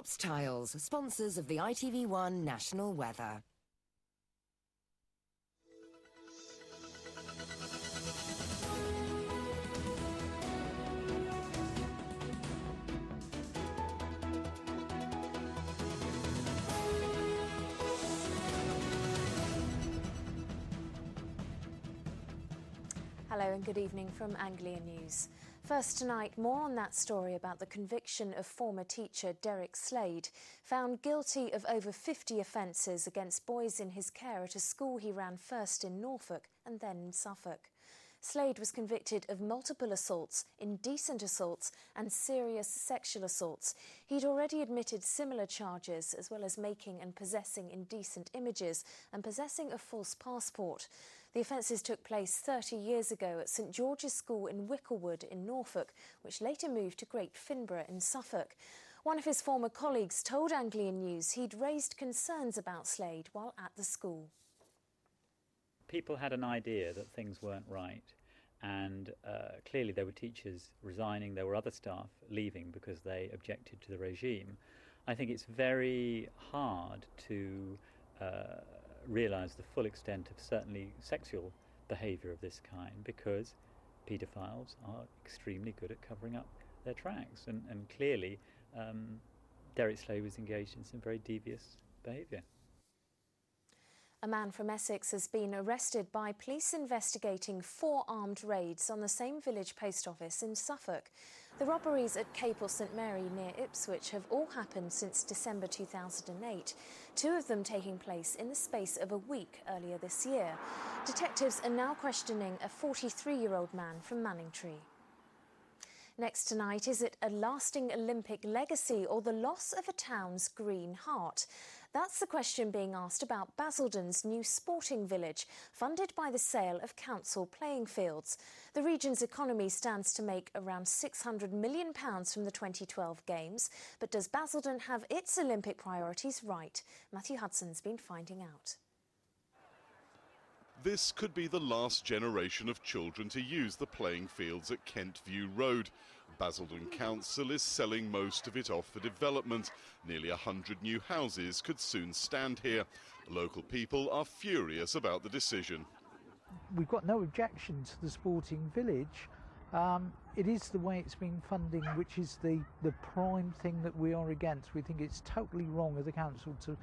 Tiles, sponsors of the ITV1 National Weather. Hello and good evening from Anglia News. First tonight, more on that story about the conviction of former teacher Derek Slade, found guilty of over 50 offences against boys in his care at a school he ran first in Norfolk and then in Suffolk. Slade was convicted of multiple assaults, indecent assaults and serious sexual assaults. He'd already admitted similar charges, as well as making and possessing indecent images and possessing a false passport. The offences took place 30 years ago at St George's School in Wicklewood in Norfolk, which later moved to Great Finborough in Suffolk. One of his former colleagues told Anglia News he'd raised concerns about Slade while at the school. People had an idea that things weren't right, and clearly there were teachers resigning, there were other staff leaving because they objected to the regime. I think it's very hard to realise the full extent of certainly sexual behaviour of this kind, because paedophiles are extremely good at covering up their tracks, and clearly Derek Slade was engaged in some very devious behaviour. A man from Essex has been arrested by police investigating 4 armed raids on the same village post office in Suffolk. The robberies at Capel St Mary near Ipswich have all happened since December 2008, 2 of them taking place in the space of a week earlier this year. Detectives are now questioning a 43-year-old man from Manningtree. Next tonight, is it a lasting Olympic legacy or the loss of a town's green heart? That's the question being asked about Basildon's new sporting village, funded by the sale of council playing fields. The region's economy stands to make around £600 million from the 2012 Games. But does Basildon have its Olympic priorities right? Matthew Hudson's been finding out. This could be the last generation of children to use the playing fields at Kent View Road. Basildon Council is selling most of it off for development. Nearly 100 new houses could soon stand here. Local people are furious about the decision. We've got no objection to the sporting village. It is the way it's been funding which is the prime thing that we are against. We think it's totally wrong of the council to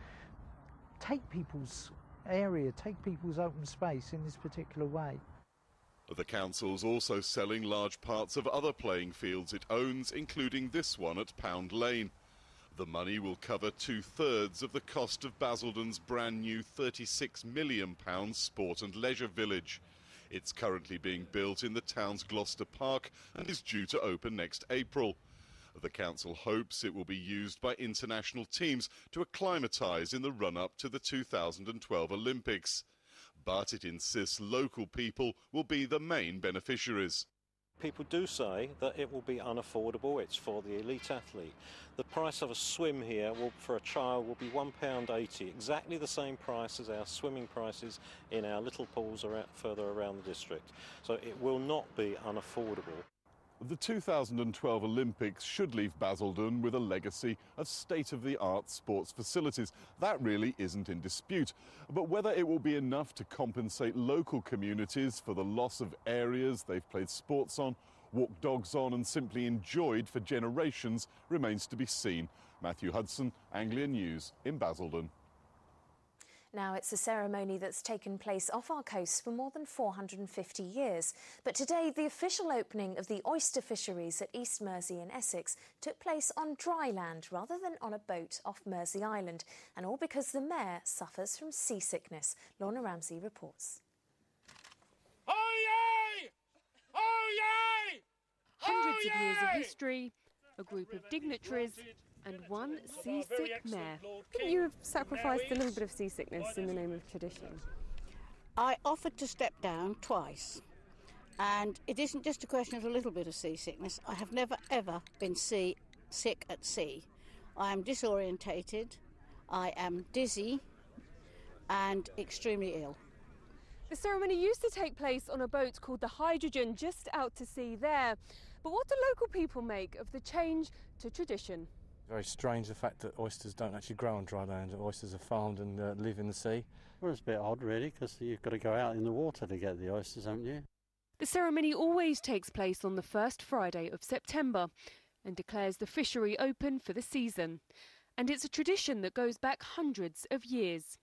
take people's area, take people's open space in this particular way. The council's also selling large parts of other playing fields it owns, including this one at Pound Lane. The money will cover 2/3 of the cost of Basildon's brand new £36 million sport and leisure village. It's currently being built in the town's Gloucester Park and is due to open next April. The council hopes it will be used by international teams to acclimatise in the run-up to the 2012 Olympics. But it insists local people will be the main beneficiaries. People do say that it will be unaffordable, it's for the elite athlete. The price of a swim here for a child will be £1.80, exactly the same price as our swimming prices in our little pools further around the district. So it will not be unaffordable. The 2012 Olympics should leave Basildon with a legacy of state-of-the-art sports facilities. That really isn't in dispute. But whether it will be enough to compensate local communities for the loss of areas they've played sports on, walked dogs on and simply enjoyed for generations remains to be seen. Matthew Hudson, Anglia News in Basildon. Now, it's a ceremony that's taken place off our coast for more than 450 years. But today, the official opening of the oyster fisheries at East Mersea in Essex took place on dry land rather than on a boat off Mersea Island. And all because the mayor suffers from seasickness. Lorna Ramsey reports. Oh, yay! Oh, yay! Hundreds of years of history, a group of dignitaries and one seasick mayor. Couldn't you have sacrificed a little bit of seasickness in the name of tradition? I offered to step down twice, and it isn't just a question of a little bit of seasickness. I have never ever been sick at sea. I am disorientated, I am dizzy and extremely ill. The ceremony used to take place on a boat called the Hydrogen just out to sea there. But what do local people make of the change to tradition? Very strange the fact that oysters don't actually grow on dry land. Oysters are farmed and live in the sea. Well, it's a bit odd really, because you've got to go out in the water to get the oysters, haven't you? The ceremony always takes place on the first Friday of September and declares the fishery open for the season. And it's a tradition that goes back hundreds of years.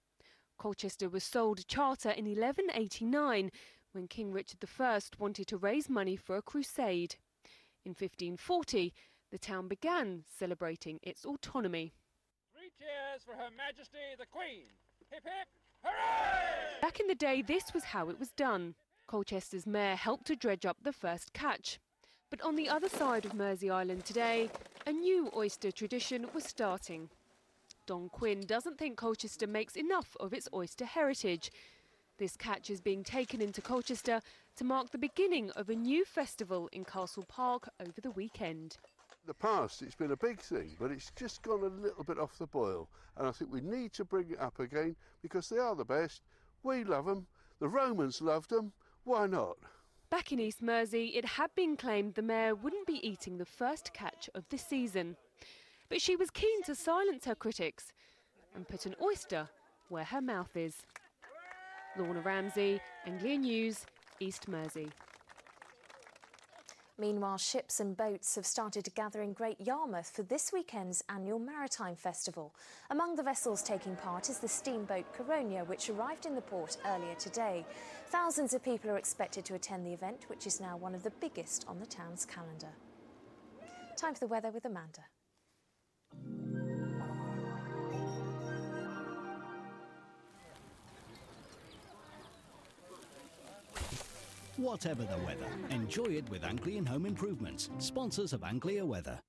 Colchester was sold a charter in 1189 when King Richard I wanted to raise money for a crusade. In 1540, the town began celebrating its autonomy. 3 cheers for Her Majesty the Queen. Hip hip, hooray! Back in the day, this was how it was done. Colchester's mayor helped to dredge up the first catch. But on the other side of Mersea Island today, a new oyster tradition was starting. Don Quinn doesn't think Colchester makes enough of its oyster heritage. This catch is being taken into Colchester to mark the beginning of a new festival in Castle Park over the weekend. In the past it's been a big thing, but it's just gone a little bit off the boil, and I think we need to bring it up again because they are the best. We love them, the Romans loved them, why not? Back in East Mersea, it had been claimed the mayor wouldn't be eating the first catch of the season. But she was keen to silence her critics and put an oyster where her mouth is. Lorna Ramsey, Anglia News, East Mersea. Meanwhile, ships and boats have started to gather in Great Yarmouth for this weekend's annual Maritime Festival. Among the vessels taking part is the steamboat Coronia, which arrived in the port earlier today. Thousands of people are expected to attend the event, which is now one of the biggest on the town's calendar. Time for the weather with Amanda. Whatever the weather, enjoy it with Anglian Home Improvements, sponsors of Anglia Weather.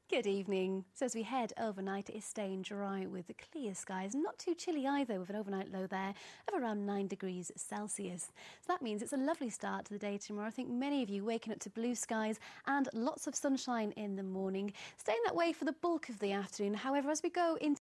Good evening. So as we head overnight, it is staying dry with clear skies. Not too chilly either, with an overnight low there of around 9 degrees Celsius. So that means it's a lovely start to the day tomorrow. I think many of you waking up to blue skies and lots of sunshine in the morning. Staying that way for the bulk of the afternoon. However, as we go into